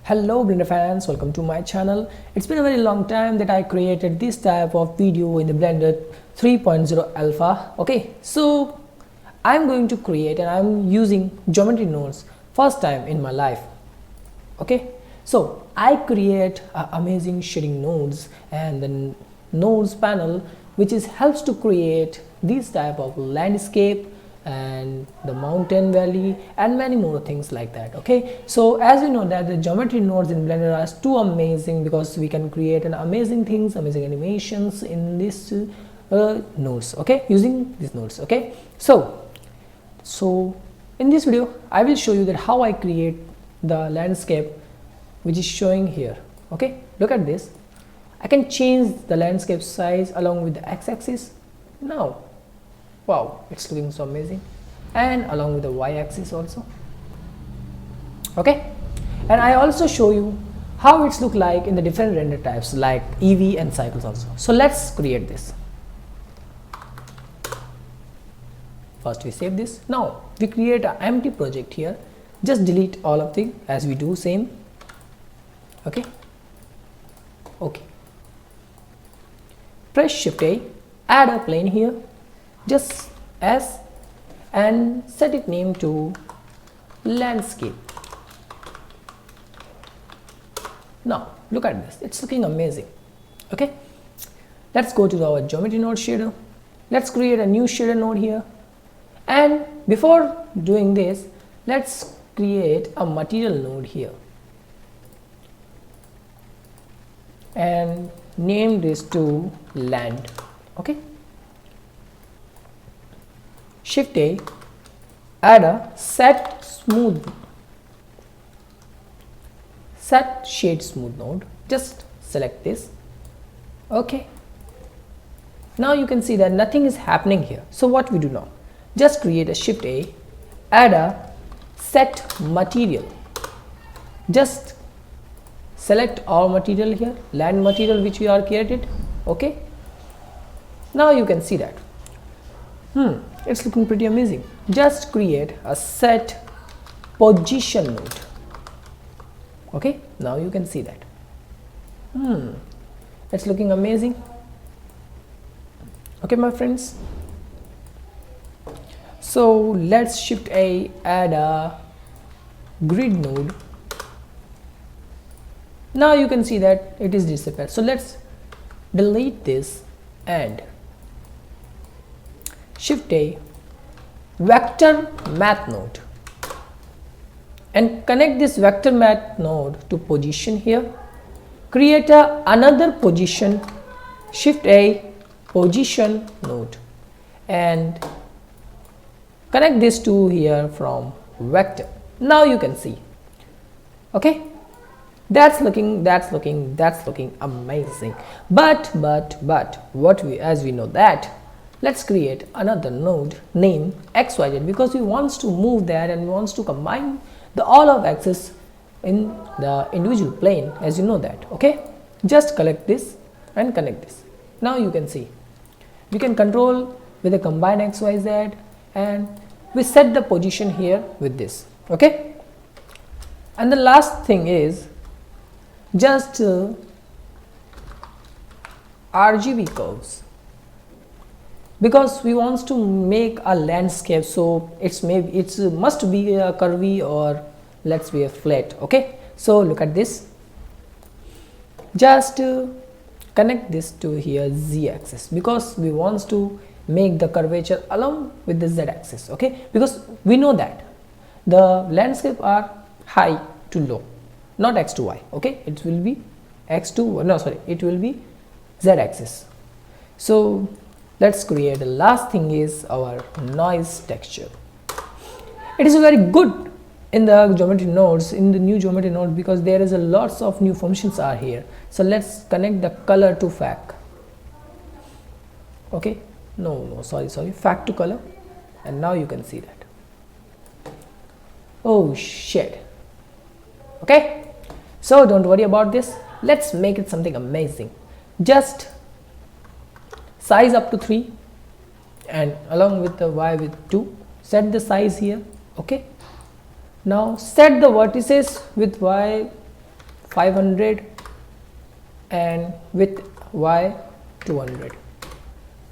Hello Blender fans, welcome to my channel. It's been a very long time that I created this type of video in the Blender 3.0 alpha. Okay, so I'm going to create and I'm using geometry nodes first time in my life. Okay, so I create amazing shading nodes and the nodes panel which helps to create this type of landscape and the mountain valley and many more things like that. Okay, so as we know that the geometry nodes in Blender are too amazing because we can create an amazing things, amazing animations in this nodes, okay, using these nodes. Okay, so in this video I will show you that how I create the landscape which is showing here. Okay, look at this. I can change the landscape size along with the x-axis now. Wow, it's looking so amazing, and along with the y-axis also. Okay, and I also show you how it's look like in the different render types like EV and cycles also. So let's create this. First we save this. Now we create an empty project here. Just delete all of the as we do same. Okay, press Shift A, add a plane here, just S, and set it name to landscape. Now look at this, it's looking amazing. Okay, let's go to our geometry node shader. Let's create a new shader node here, and before doing this let's create a material node here and name this to land. Okay, Shift A, add a set shade smooth node. Just select this. Okay, now you can see that nothing is happening here. So what we do now, just create a Shift A, add a set material. Just select all material here, land material which we are created. Okay, now you can see that it's looking pretty amazing. Just create a set position node. Okay, now you can see that it's looking amazing. Okay my friends, so let's Shift A, add a grid node. Now you can see that it is disappeared. So let's delete this and Shift A, vector math node, and connect this vector math node to position here. Create another position, Shift A, position node, and connect this to here from vector. Now you can see. Okay, that's looking amazing. But what we, as we know that, let's create another node name XYZ because we wants to move that and wants to combine the all of axis in the individual plane, as you know that. Okay, just collect this and connect this. Now you can see we can control with a combine XYZ, and we set the position here with this. Okay, and the last thing is just RGB curves because we want to make a landscape, so it must be a curvy or let's be a flat. Okay, so look at this. Just connect this to here Z axis because we want to make the curvature along with the Z axis. Okay, because we know that the landscape are high to low, not X to Y. Okay, it will be it will be Z axis. So let's create the last thing is our noise texture. It is very good in the geometry nodes, in the new geometry node, because there is a lots of new functions are here. So let's connect the color to fact. Okay, sorry, fact to color, and now you can see that. Oh shit. Okay, so don't worry about this, let's make it something amazing. Just size up to 3 and along with the Y with 2, set the size here. Okay, now set the vertices with Y 500 and width y 200.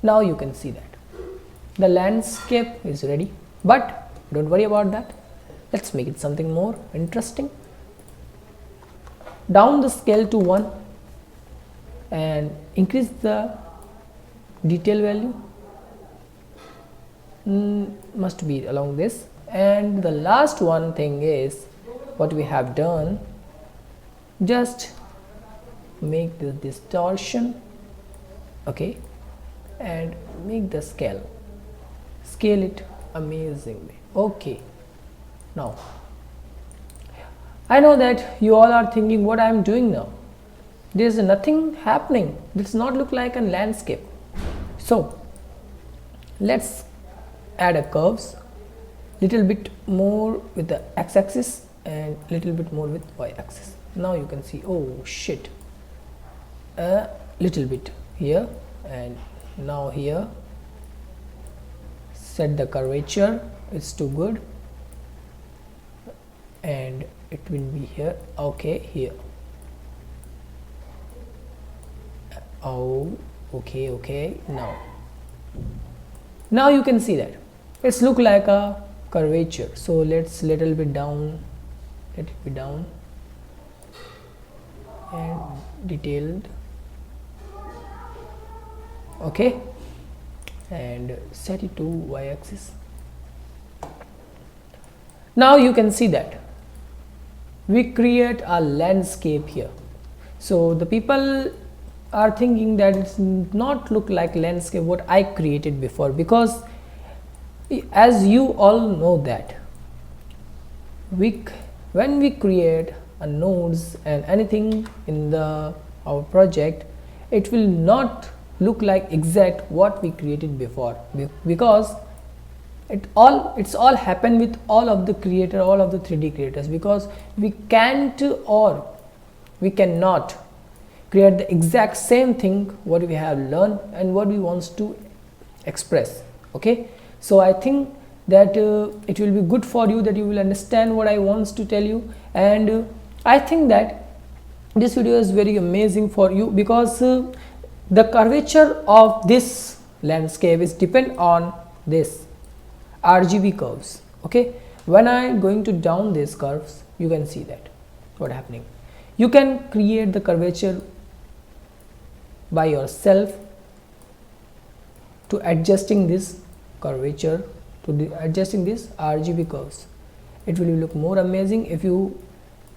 Now you can see that the landscape is ready, but don't worry about that. Let's make it something more interesting. Down the scale to 1 and increase the detail value, must be along this. And the last one thing is what we have done, just make the distortion, okay, and make the scale it amazingly. Okay, now I know that you all are thinking what I am doing now. There is nothing happening. It does not look like a landscape. So let's add a curves, little bit more with the x-axis and little bit more with y-axis. Now you can see, oh shit, a little bit here and now here. Set the curvature, it's too good, and it will be here. Okay, here. Oh, okay. Now you can see that it's look like a curvature. So let's little bit down, let it be down and detailed. Okay, and set it to y-axis. Now you can see that we create a landscape here. So the people are thinking that it's not look like landscape what I created before, because as you all know that when we create a nodes and anything in our project, it will not look like exact what we created before, because it's all happened with all of the 3D creators, because we can't or we cannot create the exact same thing what we have learned and what we want to express. Okay, so I think that it will be good for you, that you will understand what I want to tell you, and I think that this video is very amazing for you, because the curvature of this landscape is depend on this RGB curves. Okay, when I'm going to down these curves, you can see that what happening. You can create the curvature by yourself to adjusting this curvature, to adjusting this RGB curves. It will look more amazing if you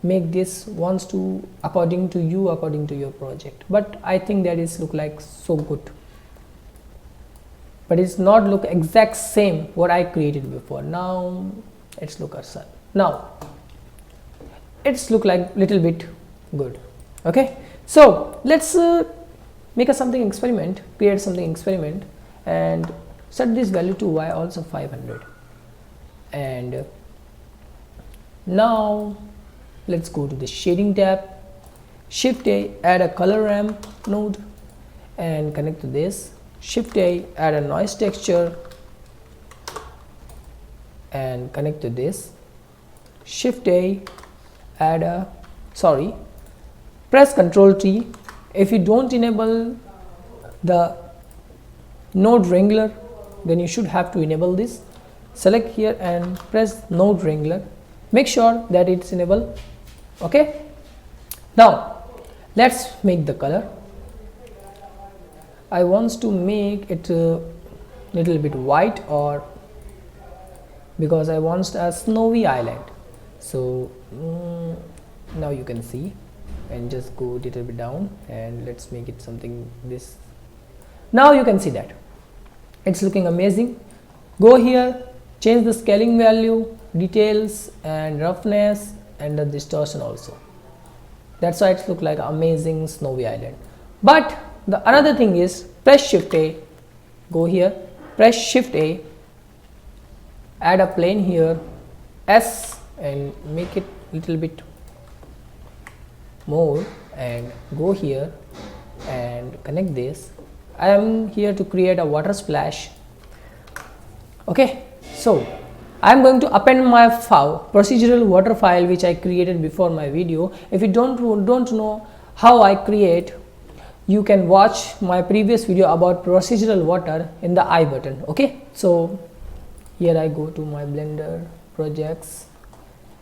make this wants to according to your project. But I think that is look like so good, but it's not look exact same what I created before. Now it's look awesome. Now it's look like little bit good. Okay, so let's make something experiment, create something experiment, and set this value to y also 500. And now let's go to the shading tab, Shift A, add a color ramp node and connect to this. Shift A, add a noise texture and connect to this. Shift A, add a press Ctrl T. If you don't enable the node wrangler, then you should have to enable this. Select here and press node wrangler, make sure that it's enabled. Okay, now let's make the color. I want to make it a little bit white, or because I want a snowy island. So now you can see, and just go a little bit down and let's make it something this. Now you can see that it's looking amazing. Go here, change the scaling value, details and roughness and the distortion also. That's why it's look like amazing snowy island. But the another thing is, press Shift A, go here, press Shift A, add a plane here, S, and make it little bit more, and go here and connect this. I am here to create a water splash. Okay, so I'm going to append my file, procedural water file, which I created before my video. If you don't know how I create, you can watch my previous video about procedural water in the I button. Okay, so here I go to my Blender projects,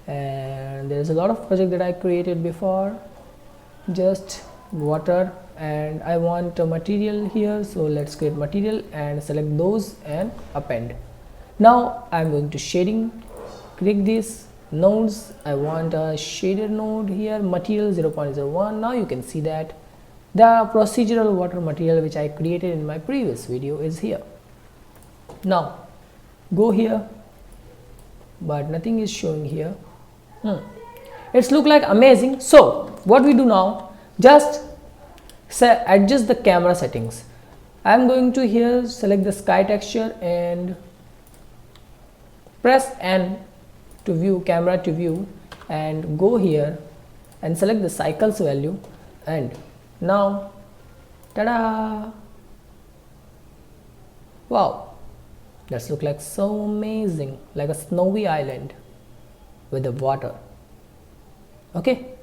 and there's a lot of projects that I created before, just water, and I want a material here, so let's create material and select those and append. Now I'm going to shading, click this nodes. I want a shader node here, material 0.01. now you can see that the procedural water material which I created in my previous video is here. Now go here, but nothing is showing here. It's look like amazing. So what we do now, just adjust the camera settings. I'm going to here select the sky texture and press N to view, camera to view, and go here and select the cycles value, and now ta-da, wow, that's look like so amazing, like a snowy island with the water. Okay,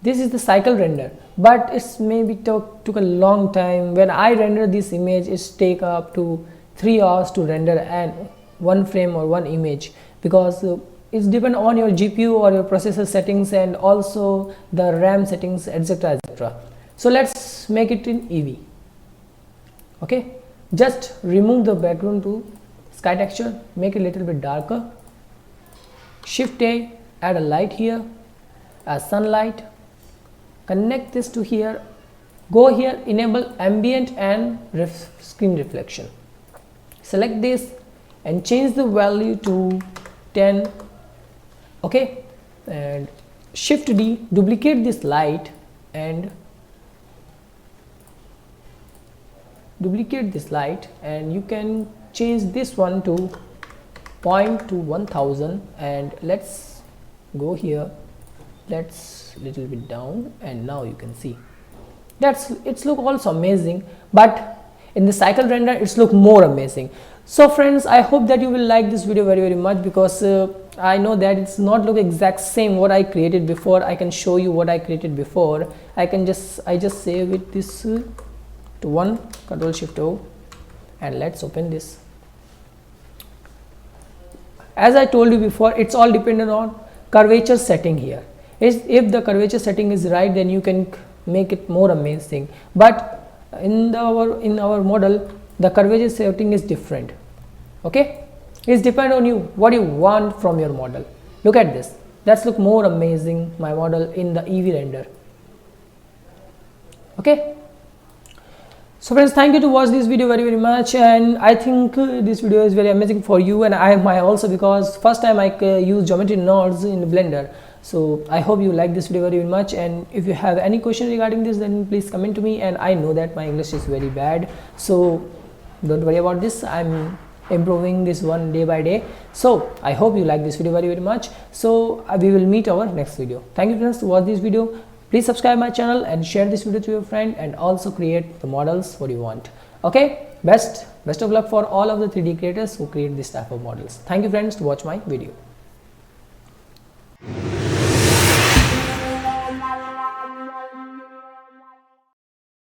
this is the cycle render, but it's maybe took a long time. When I render this image, it's take up to 3 hours to render and one frame or one image, because it's depend on your GPU or your processor settings and also the RAM settings, etc, etc. So let's make it in Eevee. Okay, just remove the background to sky texture, make it a little bit darker, shift A, add a light here, a sunlight, connect this to here, go here, enable ambient and screen reflection, select this and change the value to 10. Okay, and shift D, duplicate this light and you can change this one to point to 1000, and let's go here, let's little bit down, and now you can see that's it's look also amazing, but in the cycle render it's look more amazing. So friends, I hope that you will like this video very much, because I know that it's not look exact same what I created before. I can show you what I created before. I just save it this to one, Control Shift O, and let's open this. As I told you before, it's all dependent on curvature setting here. If the curvature setting is right, then you can make it more amazing, but in our model the curvature setting is different. Okay, it's depend on you what you want from your model. Look at this, that's look more amazing, my model in the Eevee render. Okay, so friends, thank you to watch this video very much, and I think this video is very amazing for you, and I might also, because first time I use geometry nodes in Blender. So I hope you like this video very much, and if you have any question regarding this, then please comment to me. And I know that my English is very bad, so don't worry about this, I'm improving this one day by day. So I hope you like this video very much. So we will meet our next video. Thank you friends to watch this video. Please subscribe my channel and share this video to your friend, and also create the models what you want. Okay, best of luck for all of the 3D creators who create this type of models. Thank you friends to watch my video.